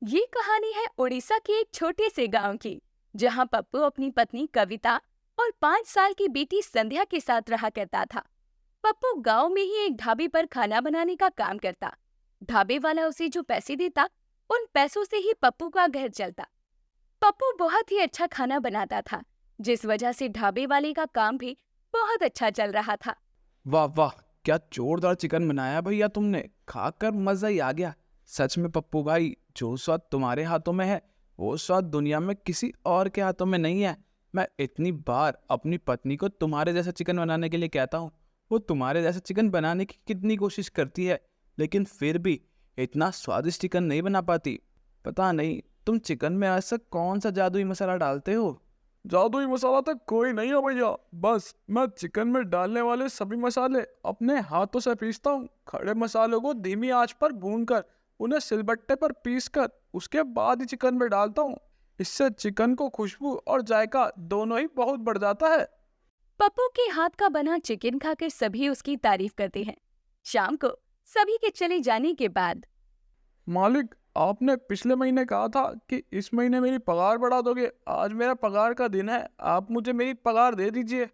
ये कहानी है उड़ीसा के एक छोटे से गांव की, जहां पप्पू अपनी पत्नी कविता और 5 साल की बेटी संध्या के साथ रहा करता था। पप्पू गांव में ही एक ढाबे पर खाना बनाने का काम करता। ढाबे वाला उसे जो पैसे देता, उन पैसों से ही पप्पू का घर चलता। पप्पू बहुत ही अच्छा खाना बनाता था, जिस वजह से ढाबे वाले का काम भी बहुत अच्छा चल रहा था। वाह वाह, क्या जोरदार चिकन बनाया भैया तुमने। खाकर मजा ही आ गया। सच में पप्पू भाई, जो स्वाद तुम्हारे हाथों में है वो स्वाद दुनिया में किसी और के हाथों में नहीं है। मैं इतनी बार अपनी पत्नी को तुम्हारे जैसा चिकन बनाने के लिए कहता हूँ। वो तुम्हारे जैसा चिकन बनाने की कितनी कोशिश करती है, लेकिन फिर भी इतना स्वादिष्ट चिकन नहीं बना पाती। पता नहीं तुम चिकन में ऐसा कौन सा जादुई मसाला डालते हो। जादुई मसाला तो कोई नहीं है भैया। बस मैं चिकन में डालने वाले सभी मसाले अपने हाथों से पीसता हूँ। खड़े मसालों को धीमी आंच पर भूनकर उन्हें सिलबट्टे पर पीसकर उसके बाद ही चिकन में डालता हूँ। इससे चिकन को खुशबू और जायका दोनों ही बहुत बढ़ जाता है। पप्पू के हाथ का बना चिकन खाकर सभी उसकी तारीफ करते हैं। शाम को सभी के चले जाने के बाद मालिक, आपने पिछले महीने कहा था कि इस महीने मेरी पगार बढ़ा दोगे। आज मेरा पगार का दिन है, आप मुझे मेरी पगार दे दीजिए।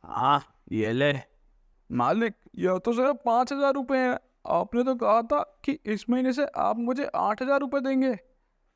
हाँ, ये ले। मालिक, यह तो सिर्फ 5,000 रुपये है। आपने तो कहा था कि इस महीने से आप मुझे 8,000 रुपये देंगे।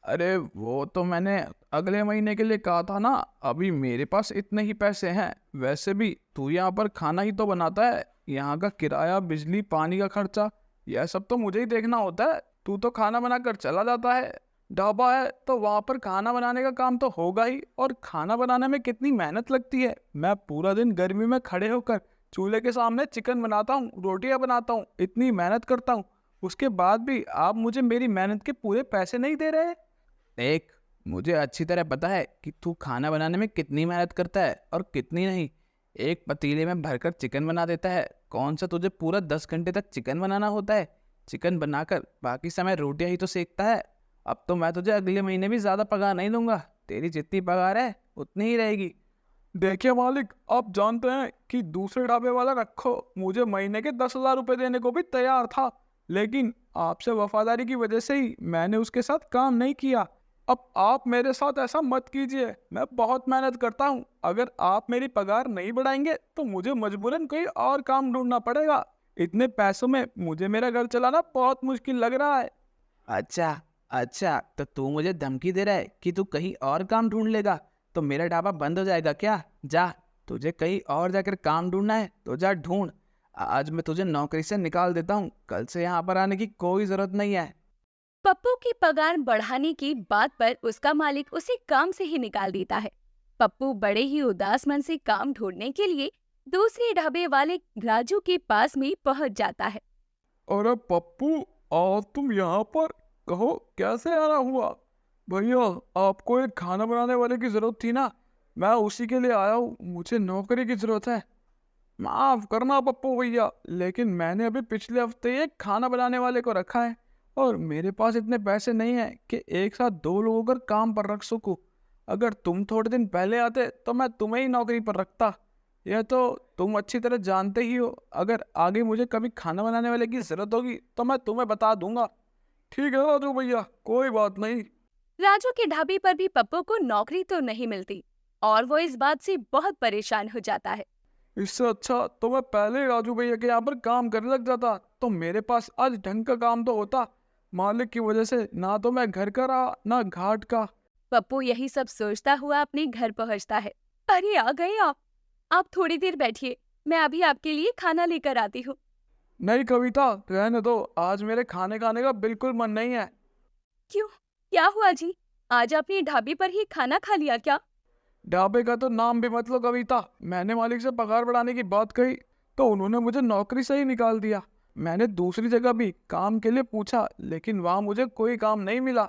अरे वो तो मैंने अगले महीने के लिए कहा था ना। अभी मेरे पास इतने ही पैसे हैं। वैसे भी तू यहाँ पर खाना ही तो बनाता है। यहाँ का किराया, बिजली, पानी का खर्चा, यह सब तो मुझे ही देखना होता है। तू तो खाना बनाकर चला जाता है। ढाबा है तो वहाँ पर खाना बनाने का काम तो होगा ही। और खाना बनाने में कितनी मेहनत लगती है। मैं पूरा दिन गर्मी में खड़े होकर चूल्हे के सामने चिकन बनाता हूँ, रोटियाँ बनाता हूँ, इतनी मेहनत करता हूँ। उसके बाद भी आप मुझे मेरी मेहनत के पूरे पैसे नहीं दे रहे। देख, मुझे अच्छी तरह पता है कि तू खाना बनाने में कितनी मेहनत करता है और कितनी नहीं। एक पतीले में भरकर चिकन बना देता है। कौन सा तुझे पूरा 10 घंटे तक चिकन बनाना होता है। चिकन बनाकर बाकी समय रोटियां ही तो सेकता है। अब तो मैं तुझे अगले महीने भी ज़्यादा पगार नहीं दूंगा। तेरी जितनी पगार है उतनी ही रहेगी। देखिए मालिक, आप जानते हैं कि दूसरे ढाबे वाला रखो मुझे महीने के 10,000 रुपये देने को भी तैयार था, लेकिन आपसे वफादारी की वजह से ही मैंने उसके साथ काम नहीं किया। अब आप मेरे साथ ऐसा मत कीजिए। मैं बहुत मेहनत करता हूँ। अगर आप मेरी पगार नहीं बढ़ाएंगे तो मुझे मजबूरन कोई और काम ढूंढना पड़ेगा। इतने पैसों में मुझे मेरा घर चलाना बहुत मुश्किल लग रहा है। अच्छा अच्छा, तो तू मुझे धमकी दे रहा है कि तू कहीं और काम ढूंढ लेगा तो मेरा ढाबा बंद हो जाएगा क्या? जा, तुझे कहीं और जाकर काम ढूंढना है तो जा ढूंढ। आज मैं तुझे नौकरी से निकाल देता हूँ। कल से यहाँ पर आने की कोई जरूरत नहीं है। पप्पू की पगार बढ़ाने की बात पर उसका मालिक उसे काम से ही निकाल देता है। पप्पू बड़े ही उदास मन से काम ढूंढने के लिए दूसरे ढाबे वाले राजू के पास में पहुंच जाता है। अरे पप्पू, आओ तुम यहाँ पर। कहो कैसे आना हुआ। भैया, आपको एक खाना बनाने वाले की जरूरत थी ना, मैं उसी के लिए आया हूँ। मुझे नौकरी की जरूरत है। माफ करना पप्पू भैया, लेकिन मैंने अभी पिछले हफ्ते एक खाना बनाने वाले को रखा है और मेरे पास इतने पैसे नहीं हैं कि एक साथ 2 लोगों को काम पर रख सकूं। अगर तुम थोड़े दिन पहले आते तो मैं तुम्हें ही नौकरी पर रखता। यह तो तुम अच्छी तरह जानते ही हो। अगर आगे मुझे कभी खाना बनाने वाले की जरूरत होगी तो मैं तुम्हें बता दूंगा। ठीक है राजू भैया, कोई बात नहीं। राजू के ढाबे पर भी पप्पू को नौकरी तो नहीं मिलती और वो इस बात से बहुत परेशान हो जाता है। इससे अच्छा तो मैं पहले ही राजू भैया के यहाँ पर काम करने लग जाता, तो मेरे पास आज ढंग का काम तो होता। मालिक की वजह से ना तो मैं घर का रहा ना घाट का। पप्पू यही सब सोचता हुआ अपने घर पहुंचता है। अरे आ गए आप थोड़ी देर बैठिए, मैं अभी आपके लिए खाना लेकर आती हूँ। नहीं कविता, रहने दो। आज मेरे खाने खाने का बिल्कुल मन नहीं है। क्यों, क्या हुआ जी? आज आपने ढाबे पर ही खाना खा लिया क्या? ढाबे का तो नाम भी मत लो कविता। मैंने मालिक से पगार बढ़ाने की बात कही तो उन्होंने मुझे नौकरी से ही निकाल दिया। मैंने दूसरी जगह भी काम के लिए पूछा, लेकिन वहां मुझे कोई काम नहीं मिला।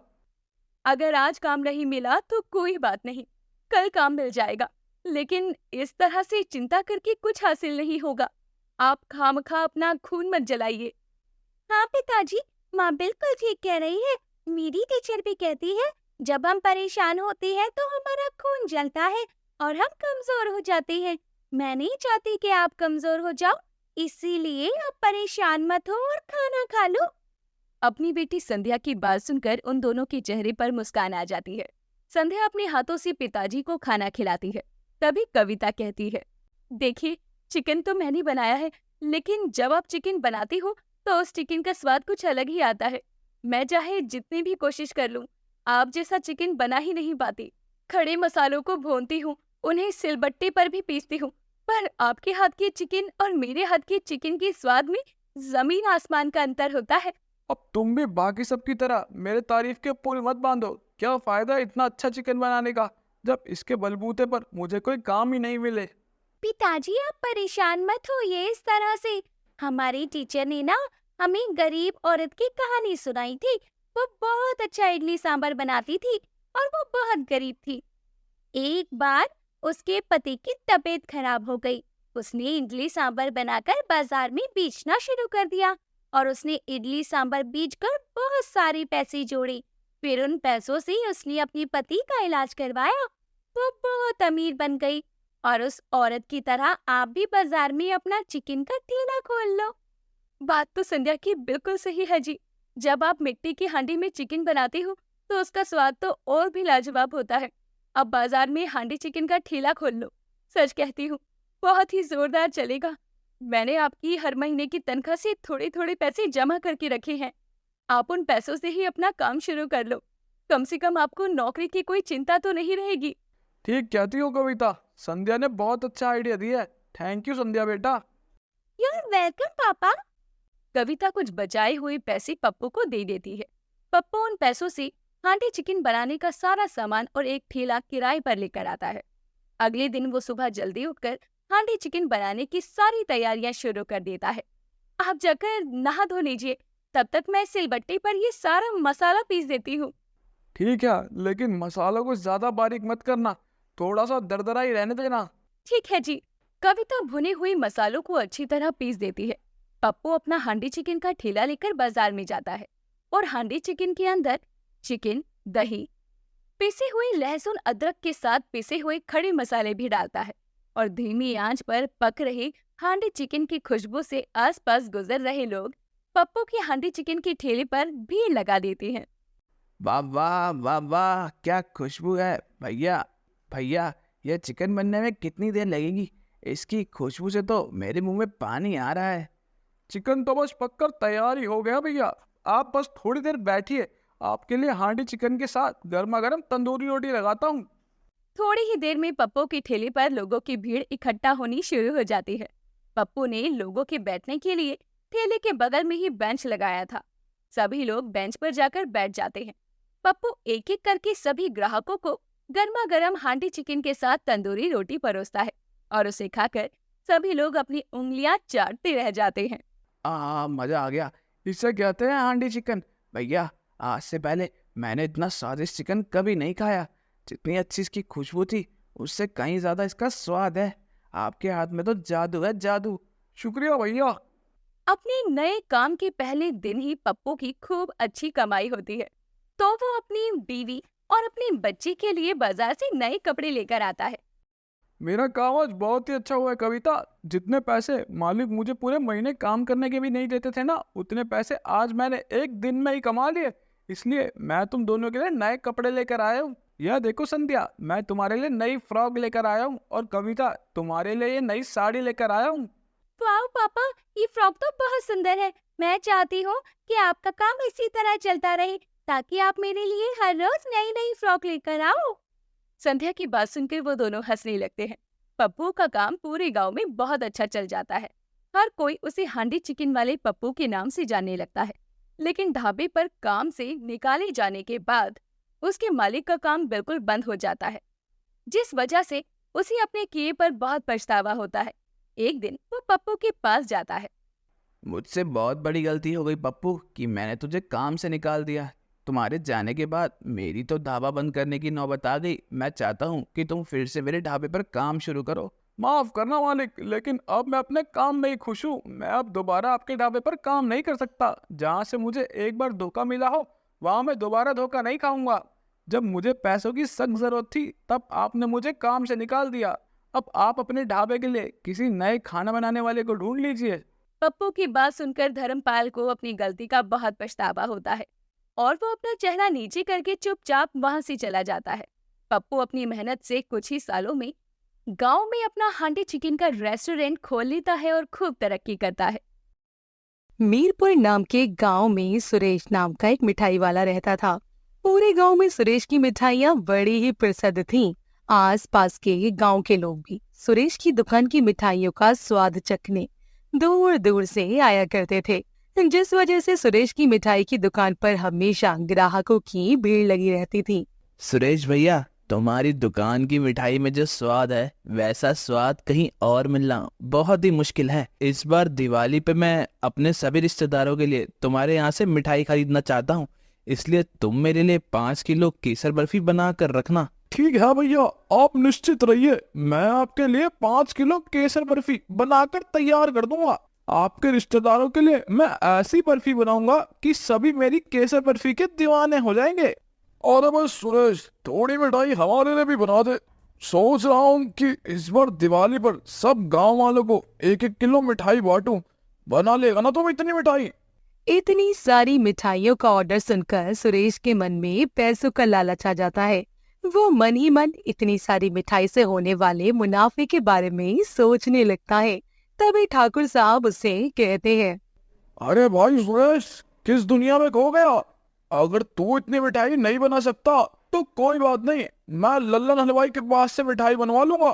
अगर आज काम नहीं मिला तो कोई बात नहीं, कल काम मिल जाएगा। लेकिन इस तरह से चिंता करके कुछ हासिल नहीं होगा। आप खामखा अपना खून मत जलाइए। हाँ पिताजी, माँ बिल्कुल ठीक कह रही है। मेरी टीचर भी कहती है, जब हम परेशान होते हैं तो हमारा खून जलता है और हम कमजोर हो जाते हैं। मैं नहीं चाहती कि आप कमजोर हो जाओ, इसीलिए आप परेशान मत हो और खाना खा लो। अपनी बेटी संध्या की बात सुनकर उन दोनों के चेहरे पर मुस्कान आ जाती है। संध्या अपने हाथों से पिताजी को खाना खिलाती है। तभी कविता कहती है, देखिए, चिकन तो मैंने बनाया है, लेकिन जब आप चिकन बनाती हो तो उस चिकन का स्वाद कुछ अलग ही आता है। मैं चाहे जितनी भी कोशिश कर लूं, आप जैसा चिकन बना ही नहीं पाती। खड़े मसालों को भूनती हूँ, उन्हें सिलबट्टे पर भी पीसती हूँ, पर आपके हाथ के चिकन और मेरे हाथ के चिकन के स्वाद में जमीन आसमान का अंतर होता है। अब तुम भी बाकी सबकी तरह मेरे तारीफ के पुल मत बांधो। क्या फायदा इतना अच्छा चिकन बनाने का जब इसके बलबूते पर मुझे कोई काम ही नहीं मिले। पिताजी, आप परेशान मत होइए इस तरह से। हमारी टीचर ने ना हमें गरीब औरत की कहानी सुनाई थी। वो बहुत अच्छा इडली सांभर बनाती थी और वो बहुत गरीब थी। एक बार उसके पति की तबीयत खराब हो गई। उसने इडली सांभर बनाकर बाजार में बेचना शुरू कर दिया और उसने इडली सांभर बेचकर बहुत सारे पैसे जोड़े। फिर उन पैसों से उसने अपने पति का इलाज करवाया। वो बहुत अमीर बन गई और उस औरत की तरह आप भी बाजार में अपना चिकन का ठेला खोल लो। बात तो संध्या की बिल्कुल सही है जी। जब आप मिट्टी की हांडी में चिकन बनाती हो तो उसका स्वाद तो और भी लाजवाब होता है। अब बाजार में हांडी चिकन का ठेला खोल लो। सच कहती हूँ, बहुत ही जोरदार चलेगा। मैंने आपकी हर महीने की तनख्वाह से थोड़े थोड़े पैसे जमा करके रखे हैं। आप उन पैसों से ही अपना काम शुरू कर लो। कम से कम आपको नौकरी की कोई चिंता तो नहीं रहेगी। ठीक कहती हो कविता, संध्या ने बहुत अच्छा आइडिया दिया है। थैंक यू संध्या बेटा। यू आर वेलकम पापा। कविता कुछ बचाए हुए पैसे पप्पू को दे देती है। पप्पू उन पैसों से हांडी चिकन बनाने का सारा सामान और एक ठेला किराए पर लेकर आता है। अगले दिन वो सुबह जल्दी उठकर हांडी चिकन बनाने की सारी तैयारियां शुरू कर देता है। आप जाकर नहा धो लीजिए, तब तक मैं सिलबट्टे पर ये सारा मसाला पीस देती हूँ। ठीक है, लेकिन मसालों को ज्यादा बारीक मत करना, थोड़ा सा दरदरा ही रहने देना। ठीक है जी। कविता भुने हुए मसालों को अच्छी तरह पीस देती है। पप्पू अपना हांडी चिकन का ठेला लेकर बाजार में जाता है और हांडी चिकन के अंदर चिकन, दही, पिसे हुए लहसुन अदरक के साथ पिसे हुए खड़े मसाले भी डालता है और धीमी आंच पर पक रहे हांडी चिकन की खुशबू से आसपास गुजर रहे लोग पप्पू के हांडी चिकन के ठेले पर भीड़ लगा देते हैं। वाह वाह वाह वाह, क्या खुशबू है। भैया भैया, यह चिकन बनने में कितनी देर लगेगी? इसकी खुशबू से तो मेरे मुंह में पानी आ रहा है। चिकन तो बस पककर तैयार ही हो गया भैया, आप बस थोड़ी देर बैठिए, आपके लिए हांडी चिकन के साथ गर्मा गर्म तंदूरी रोटी लगाता हूँ। थोड़ी ही देर में पप्पू के ठेले पर लोगों की भीड़ इकट्ठा होनी शुरू हो जाती है। पप्पू ने लोगों के बैठने के लिए ठेले के बगल में ही बेंच लगाया था। सभी लोग बेंच पर जाकर बैठ जाते हैं। पप्पू एक एक करके सभी ग्राहकों को गर्मा गर्म हांडी चिकन के साथ तंदूरी रोटी परोसता है और उसे खाकर सभी लोग अपनी उंगलियां चाटते रह जाते हैं। मजा आ गया। इसे कहते हैं हांडी चिकन। भैया, आज से पहले मैंने इतना स्वादिष्ट चिकन कभी नहीं खाया। जितनी अच्छी इसकी खुशबू थी, उससे कहीं ज्यादा इसका स्वाद है। आपके हाथ में तो जादू है, जादू। शुक्रिया भैया। अपने नए काम के पहले दिन ही पप्पू की खूब अच्छी कमाई होती है, तो वो अपनी बीवी और अपने बच्चे के लिए बाजार से नए कपड़े लेकर आता है। मेरा काम आज बहुत ही अच्छा हुआ है कविता। जितने पैसे मालिक मुझे पूरे महीने काम करने के भी नहीं देते थे ना, उतने पैसे आज मैंने एक दिन में ही कमा लिए। इसलिए मैं तुम दोनों के लिए नए कपड़े लेकर आया हूँ। यह देखो संध्या, मैं तुम्हारे लिए नई फ्रॉक लेकर आया हूँ, और कविता, तुम्हारे लिए ये नई साड़ी लेकर आया हूँ। वाह पापा, ये फ्रॉक तो बहुत सुंदर है। मैं चाहती हूँ कि आपका काम इसी तरह चलता रहे, ताकि आप मेरे लिए हर रोज नई नई फ्रॉक लेकर आओ। संध्या की बात सुनकर वो दोनों हंसने लगते हैं। पप्पू का काम पूरे गांव में बहुत अच्छा चल जाता है। हर कोई उसे हांडी चिकन वाले पप्पू के नाम से जानने लगता है। लेकिन ढाबे पर काम से निकाले जाने के बाद उसके मालिक का काम बिल्कुल बंद हो जाता है, जिस वजह से उसे अपने किए पर बहुत पछतावा होता है। एक दिन वो पप्पू के पास जाता है। मुझसे बहुत बड़ी गलती हो गई पप्पू कि मैंने तुझे काम से निकाल दिया। तुम्हारे जाने के बाद मेरी तो ढाबा बंद करने की नौबत आ गई। मैं चाहता हूँ कि तुम फिर से मेरे ढाबे पर काम शुरू करो। माफ करना मालिक, लेकिन अब मैं अपने काम में ही खुश हूँ। मैं अब दोबारा आपके ढाबे पर काम नहीं कर सकता। जहाँ से मुझे एक बार धोखा मिला हो, वहाँ मैं दोबारा धोखा नहीं खाऊंगा। जब मुझे पैसों की सख्त जरूरत थी, तब आपने मुझे काम से निकाल दिया। अब आप अपने ढाबे के लिए किसी नए खाना बनाने वाले को ढूंढ लीजिए। पप्पू की बात सुनकर धर्मपाल को अपनी गलती का बहुत पछतावा होता है और वो अपना चेहरा नीचे करके चुपचाप वहां से चला जाता है। पप्पू अपनी मेहनत से कुछ ही सालों में गांव में अपना हांडी चिकन का रेस्टोरेंट खोल लेता है और खूब तरक्की करता है। मीरपुर नाम के गांव में सुरेश नाम का एक मिठाई वाला रहता था। पूरे गांव में सुरेश की मिठाइयां बड़ी ही प्रसिद्ध थीं। आस पास के गांव के लोग भी सुरेश की दुकान की मिठाइयों का स्वाद चखने दूर दूर से आया करते थे, जिस वजह से सुरेश की मिठाई की दुकान पर हमेशा ग्राहकों की भीड़ लगी रहती थी। सुरेश भैया, तुम्हारी दुकान की मिठाई में जो स्वाद है वैसा स्वाद कहीं और मिलना बहुत ही मुश्किल है। इस बार दिवाली पे मैं अपने सभी रिश्तेदारों के लिए तुम्हारे यहाँ से मिठाई खरीदना चाहता हूँ, इसलिए तुम मेरे लिए 5 किलो केसर बर्फी बना कर रखना। ठीक है भैया, आप निश्चित रहिए, मैं आपके लिए 5 किलो केसर बर्फी बनाकर तैयार कर दूंगा। आपके रिश्तेदारों के लिए मैं ऐसी बर्फी बनाऊंगा कि सभी मेरी केसर बर्फी के दीवाने हो जाएंगे। और बस सुरेश, थोड़ी मिठाई हमारे लिए भी बना दे। सोच रहा हूँ कि इस बार दिवाली पर सब गांव वालों को 1-1 किलो मिठाई बांटूं। बना लेगा ना तुम इतनी मिठाई? इतनी सारी मिठाइयों का ऑर्डर सुनकर सुरेश के मन में पैसों का लालच आ जाता है। वो मन ही मन इतनी सारी मिठाई से होने वाले मुनाफे के बारे में सोचने लगता है। तभी ठाकुर साहब उसे कहते हैं, अरे भाई सुरेश, किस दुनिया में खो गया? अगर तू इतनी मिठाई नहीं बना सकता तो कोई बात नहीं, मैं लल्लन हलवाई के पास से मिठाई बनवा लूंगा।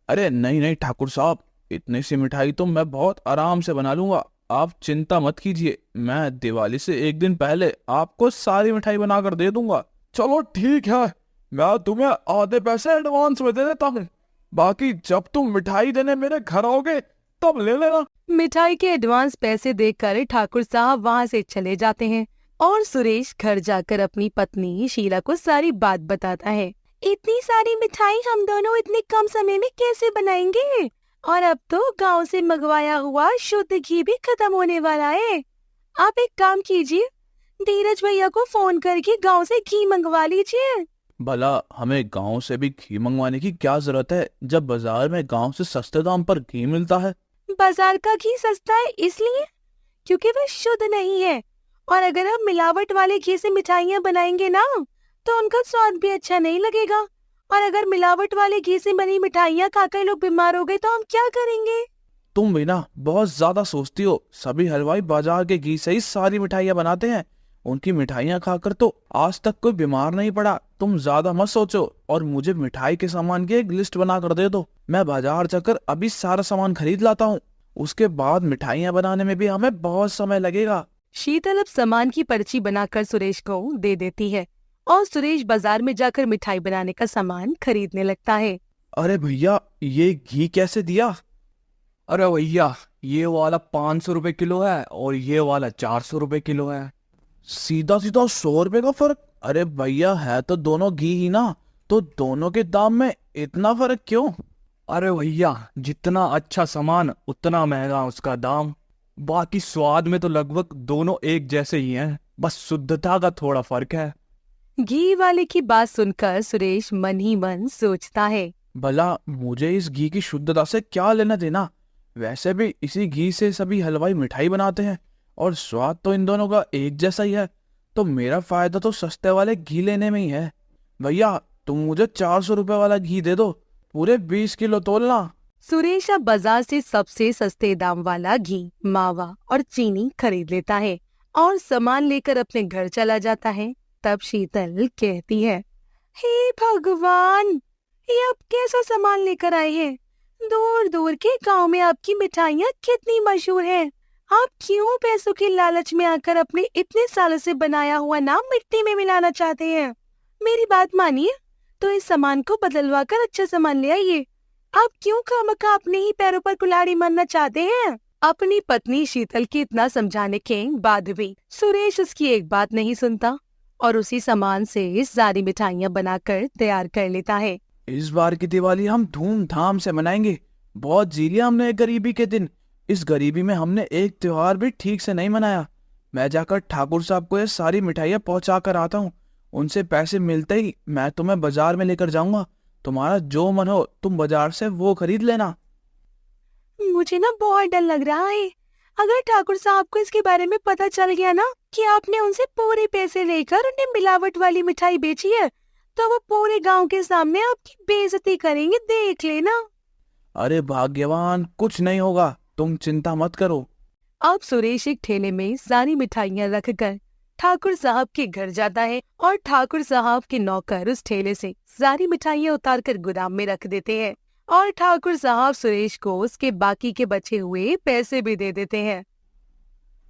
अरे नहीं नहीं ठाकुर साहब, इतनी सी मिठाई तो मैं बहुत आराम से बना लूंगा, आप चिंता मत कीजिए। मैं दिवाली से 1 दिन पहले आपको सारी मिठाई बनाकर दे दूंगा। चलो ठीक है, मैं तुम्हें आधे पैसे एडवांस में दे देता हूँ, बाकी जब तुम मिठाई देने मेरे घर आओगे तब ले लेना। मिठाई के एडवांस पैसे देकर ठाकुर साहब वहाँ से चले जाते हैं और सुरेश घर जाकर अपनी पत्नी शीला को सारी बात बताता है। इतनी सारी मिठाई हम दोनों इतने कम समय में कैसे बनाएंगे? और अब तो गांव से मंगवाया हुआ शुद्ध घी भी खत्म होने वाला है। आप एक काम कीजिए, धीरज भैया को फोन करके गांव से घी मंगवा लीजिए। भला हमें गांव से भी घी मंगवाने की क्या जरूरत है, जब बाजार में गांव से सस्ते दाम पर घी मिलता है। बाजार का घी सस्ता है इसलिए क्योंकि वह शुद्ध नहीं है, और अगर हम मिलावट वाले घी से मिठाइयाँ बनाएंगे ना तो उनका स्वाद भी अच्छा नहीं लगेगा। और अगर मिलावट वाले घी से बनी मिठाइयाँ खाकर लोग बीमार हो गए तो हम क्या करेंगे? तुम भी ना बहुत ज्यादा सोचती हो। सभी हलवाई बाजार के घी से ही सारी मिठाइयाँ बनाते हैं, उनकी मिठाइयाँ खाकर तो आज तक कोई बीमार नहीं पड़ा। तुम ज्यादा मत सोचो और मुझे मिठाई के सामान की एक लिस्ट बना कर दे दो। मैं बाजार जाकर अभी सारा सामान खरीद लाता हूँ, उसके बाद मिठाइयाँ बनाने में भी हमें बहुत समय लगेगा। शीतल अब सामान की पर्ची बनाकर सुरेश को दे देती है और सुरेश बाजार में जाकर मिठाई बनाने का सामान खरीदने लगता है। अरे भैया, ये घी कैसे दिया? अरे भैया, ये वाला 500 रुपए किलो है और ये वाला 400 रुपए किलो है। सीधा सीधा 100 रुपए का फर्क? अरे भैया, है तो दोनों घी ही ना, तो दोनों के दाम में इतना फर्क क्यों? अरे भैया, जितना अच्छा सामान उतना महंगा उसका दाम। बाकी स्वाद में तो लगभग दोनों एक जैसे ही हैं, बस शुद्धता का थोड़ा फर्क है। घी वाले की बात सुनकर सुरेश मन ही मन सोचता है, भला मुझे इस घी की शुद्धता से क्या लेना देना? वैसे भी इसी घी से सभी हलवाई मिठाई बनाते हैं और स्वाद तो इन दोनों का एक जैसा ही है, तो मेरा फायदा तो सस्ते वाले घी लेने में ही है। भैया, तुम मुझे 400 रुपए वाला घी दे दो, पूरे 20 किलो तोलना। सुरेश अब बाजार से सबसे सस्ते दाम वाला घी, मावा और चीनी खरीद लेता है और सामान लेकर अपने घर चला जाता है। तब शीतल कहती है, हे भगवान, ये आप कैसा सामान लेकर आए हैं? दूर दूर के गांव में आपकी मिठाइयाँ कितनी मशहूर हैं। आप क्यों पैसों के लालच में आकर अपने इतने सालों से बनाया हुआ नाम मिट्टी में मिलाना चाहते हैं? मेरी बात मानिए तो इस सामान को बदलवा कर अच्छा सामान ले आइए। आप क्यों खामखा अपने ही पैरों पर कुल्हाड़ी मारना चाहते हैं? अपनी पत्नी शीतल के इतना समझाने के बाद भी सुरेश उसकी एक बात नहीं सुनता और उसी सामान से सारी मिठाइयाँ बनाकर तैयार कर लेता है। इस बार की दिवाली हम धूमधाम से मनाएंगे। बहुत जी लिया हमने गरीबी के दिन। इस गरीबी में हमने एक त्योहार भी ठीक से नहीं मनाया। मैं जाकर ठाकुर साहब को ये सारी मिठाइयाँ पहुंचा कर आता हूँ। उनसे पैसे मिलते ही मैं तुम्हें बाजार में लेकर जाऊंगा। तुम्हारा जो मन हो तुम बाजार से वो खरीद लेना। मुझे ना बहुत डर लग रहा है। अगर ठाकुर साहब को इसके बारे में पता चल गया ना कि आपने उनसे पूरे पैसे लेकर उन्हें मिलावट वाली मिठाई बेची है, तो वो पूरे गांव के सामने आपकी बेइज्जती करेंगे, देख लेना। अरे भाग्यवान, कुछ नहीं होगा, तुम चिंता मत करो। अब सुरेश एक ठेले में सारी मिठाइयाँ रखकर ठाकुर साहब के घर जाता है और ठाकुर साहब के नौकर उस ठेले से सारी मिठाइयाँ उतारकर गोदाम में रख देते हैं और ठाकुर साहब सुरेश को उसके बाकी के बचे हुए पैसे भी दे देते हैं।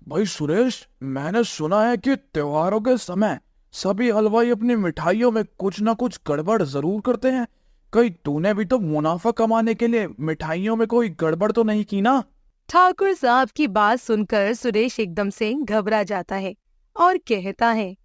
भाई सुरेश, मैंने सुना है कि त्योहारों के समय सभी हलवाई अपनी मिठाइयों में कुछ न कुछ गड़बड़ जरूर करते हैं। कहीं तूने भी तो मुनाफा कमाने के लिए मिठाइयों में कोई गड़बड़ तो नहीं की ना? ठाकुर साहब की बात सुनकर सुरेश एकदम से घबरा जाता है और कहता है,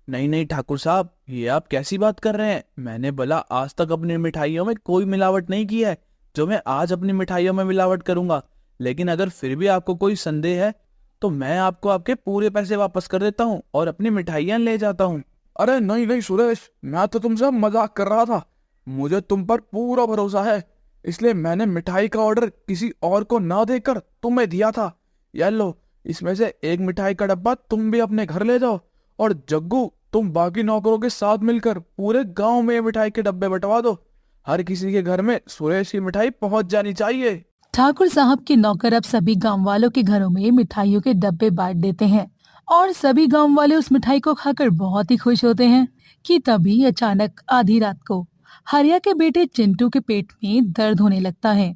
नहीं नहीं ठाकुर साहब, ये आप कैसी बात कर रहे हैं? मैंने भला आज तक अपनी मिठाइयों में कोई मिलावट नहीं की है, जो मैं आज अपनी मिठाइयों में मिलावट करूंगा। लेकिन अगर फिर भी आपको कोई संदेह है तो मैं आपको आपके पूरे पैसे वापस कर देता हूँ और अपनी मिठाइयाँ ले जाता हूँ। अरे नहीं नहीं सुरेश, मैं तो तुमसे मजाक कर रहा था। मुझे तुम पर पूरा भरोसा है, इसलिए मैंने मिठाई का ऑर्डर किसी और को ना देकर तुम्हें दिया था। ये लो, इसमें से एक मिठाई का डब्बा तुम भी अपने घर ले जाओ और जग्गू, तुम बाकी नौकरों के साथ मिलकर पूरे गांव में ये मिठाई के डब्बे बंटवा दो। हर किसी के घर में सुरेश की मिठाई पहुंच जानी चाहिए। ठाकुर साहब के नौकर अब सभी गांव वालों के घरों में मिठाइयों के डब्बे बांट देते हैं और सभी गांव वाले उस मिठाई को खाकर बहुत ही खुश होते हैं कि तभी अचानक आधी रात को हरिया के बेटे चिंटू के पेट में दर्द होने लगता है।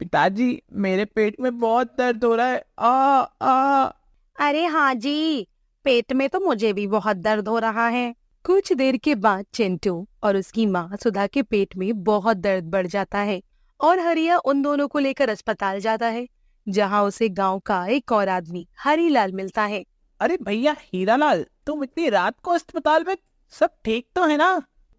पिताजी, मेरे पेट में बहुत दर्द हो रहा है। आ अरे हाँ जी, पेट में तो मुझे भी बहुत दर्द हो रहा है। कुछ देर के बाद चिंटू और उसकी माँ सुधा के पेट में बहुत दर्द बढ़ जाता है और हरिया उन दोनों को लेकर अस्पताल जाता है, जहाँ उसे गांव का एक और आदमी हरीलाल मिलता है। अरे भैया हीरालाल, तुम इतनी रात को अस्पताल में, सब ठीक तो है ना?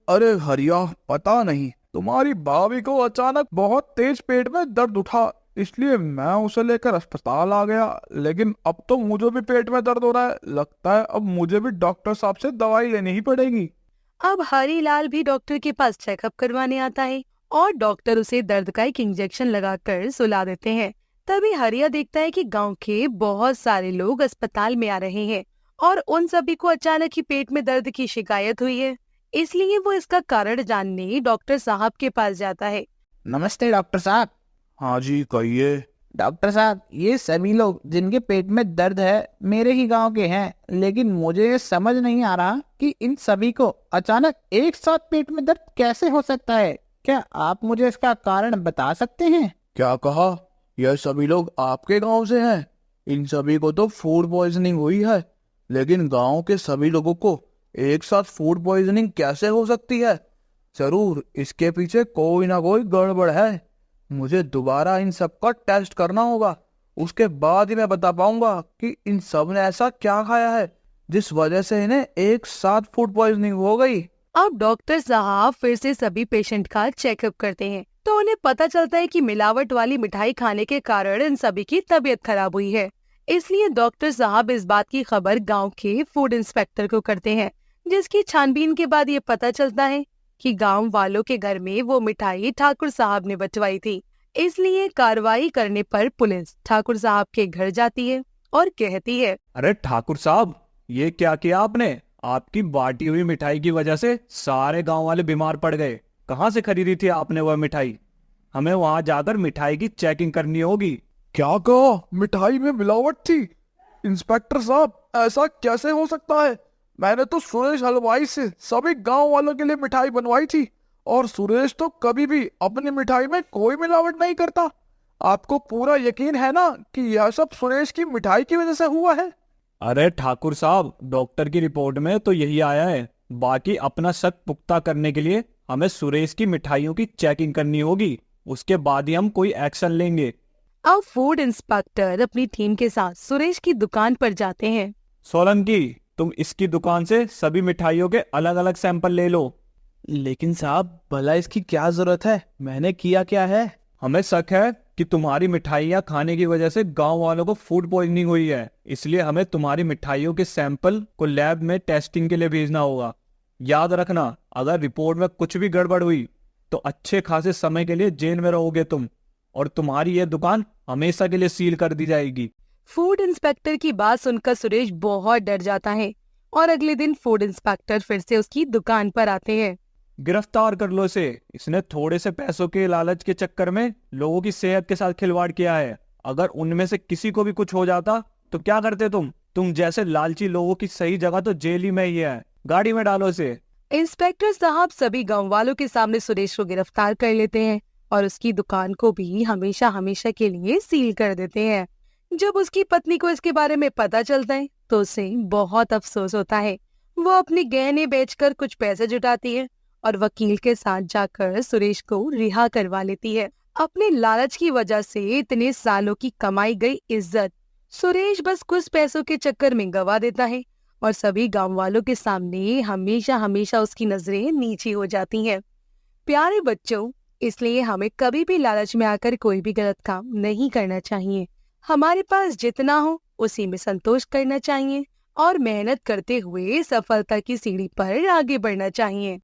अरे हरिया, पता नहीं, तुम्हारी भाभी को अचानक बहुत तेज पेट में दर्द उठा, इसलिए मैं उसे लेकर अस्पताल आ गया। लेकिन अब तो मुझे भी पेट में दर्द हो रहा है, लगता है अब मुझे भी डॉक्टर साहब से दवाई लेनी ही पड़ेगी। अब हरीलाल भी डॉक्टर के पास चेकअप करवाने आता है और डॉक्टर उसे दर्द का एक इंजेक्शन लगाकर सुला देते हैं। तभी हरिया देखता है कि गांव के बहुत सारे लोग अस्पताल में आ रहे हैं और उन सभी को अचानक ही पेट में दर्द की शिकायत हुई है, इसलिए वो इसका कारण जानने डॉक्टर साहब के पास जाता है। नमस्ते डॉक्टर साहब। हाँ जी, कहिए। डॉक्टर साहब, ये सभी लोग जिनके पेट में दर्द है मेरे ही गांव के हैं, लेकिन मुझे ये समझ नहीं आ रहा कि इन सभी को अचानक एक साथ पेट में दर्द कैसे हो सकता है। क्या आप मुझे इसका कारण बता सकते हैं? क्या कहा? यह सभी लोग आपके गांव से हैं? इन सभी को तो फूड पॉइजनिंग हुई है, लेकिन गांव के सभी लोगों को एक साथ फूड पॉइजनिंग कैसे हो सकती है? जरूर इसके पीछे कोई ना कोई गड़बड़ है। मुझे दोबारा इन सब का टेस्ट करना होगा, उसके बाद ही मैं बता पाऊंगा कि इन सब ने ऐसा क्या खाया है जिस वजह से इन्हें एक साथ फूड पॉइजनिंग हो गई। अब डॉक्टर साहब फिर से सभी पेशेंट का चेकअप करते हैं तो उन्हें पता चलता है कि मिलावट वाली मिठाई खाने के कारण इन सभी की तबीयत खराब हुई है। इसलिए डॉक्टर साहब इस बात की खबर गांव के फूड इंस्पेक्टर को करते हैं, जिसकी छानबीन के बाद ये पता चलता है कि गांव वालों के घर में वो मिठाई ठाकुर साहब ने बंटवाई थी। इसलिए कार्रवाई करने पर पुलिस ठाकुर साहब के घर जाती है और कहती है, अरे ठाकुर साहब, ये क्या किया आपने? आपकी बाटी हुई मिठाई की वजह से सारे गांव वाले बीमार पड़ गए। कहाँ से खरीदी थी आपने वह मिठाई? हमें वहां जाकर मिठाई की चेकिंग करनी होगी। क्या कहा? मिठाई में मिलावट थी? इंस्पेक्टर साहब, ऐसा कैसे हो सकता है? मैंने तो सुरेश हलवाई से सभी गांव वालों के लिए मिठाई बनवाई थी और सुरेश तो कभी भी अपनी मिठाई में कोई मिलावट नहीं करता। आपको पूरा यकीन है ना कि यह सब सुरेश की मिठाई की वजह से हुआ है? अरे ठाकुर साहब, डॉक्टर की रिपोर्ट में तो यही आया है। बाकी अपना शक पुख्ता करने के लिए हमें सुरेश की मिठाइयों की चेकिंग करनी होगी, उसके बाद ही हम कोई एक्शन लेंगे। अब फूड इंस्पेक्टर अपनी टीम के साथ सुरेश की दुकान पर जाते हैं। सोलंकी, तुम इसकी दुकान से सभी मिठाइयों के अलग अलग सैंपल ले लो। लेकिन साहब, भला इसकी क्या जरूरत है? मैंने किया क्या है? हमें शक है कि तुम्हारी मिठाइयाँ खाने की वजह से गांव वालों को फूड पॉइजनिंग हुई है, इसलिए हमें तुम्हारी मिठाइयों के सैंपल को लैब में टेस्टिंग के लिए भेजना होगा। याद रखना, अगर रिपोर्ट में कुछ भी गड़बड़ हुई तो अच्छे खासे समय के लिए जेल में रहोगे तुम, और तुम्हारी ये दुकान हमेशा के लिए सील कर दी जाएगी। फूड इंस्पेक्टर की बात सुनकर सुरेश बहुत डर जाता है और अगले दिन फूड इंस्पेक्टर फिर से उसकी दुकान पर आते हैं। गिरफ्तार कर लो इसे। इसने थोड़े से पैसों के लालच के चक्कर में लोगों की सेहत के साथ खिलवाड़ किया है। अगर उनमें से किसी को भी कुछ हो जाता तो क्या करते तुम जैसे लालची लोगों की सही जगह तो जेल ही में ही है। गाड़ी में डालो इसे। इंस्पेक्टर साहब सभी गांव वालों के सामने सुरेश को गिरफ्तार कर लेते हैं और उसकी दुकान को भी हमेशा हमेशा के लिए सील कर देते हैं। जब उसकी पत्नी को इसके बारे में पता चलता है तो उसे बहुत अफसोस होता है। वो अपने गहने बेचकर कुछ पैसे जुटाती है और वकील के साथ जाकर सुरेश को रिहा करवा लेती है। अपने लालच की वजह से इतने सालों की कमाई गई इज्जत सुरेश बस कुछ पैसों के चक्कर में गवा देता है और सभी गांव वालों के सामने हमेशा हमेशा उसकी नजरें नीची हो जाती हैं। प्यारे बच्चों, इसलिए हमें कभी भी लालच में आकर कोई भी गलत काम नहीं करना चाहिए। हमारे पास जितना हो उसी में संतोष करना चाहिए और मेहनत करते हुए सफलता की सीढ़ी पर आगे बढ़ना चाहिए।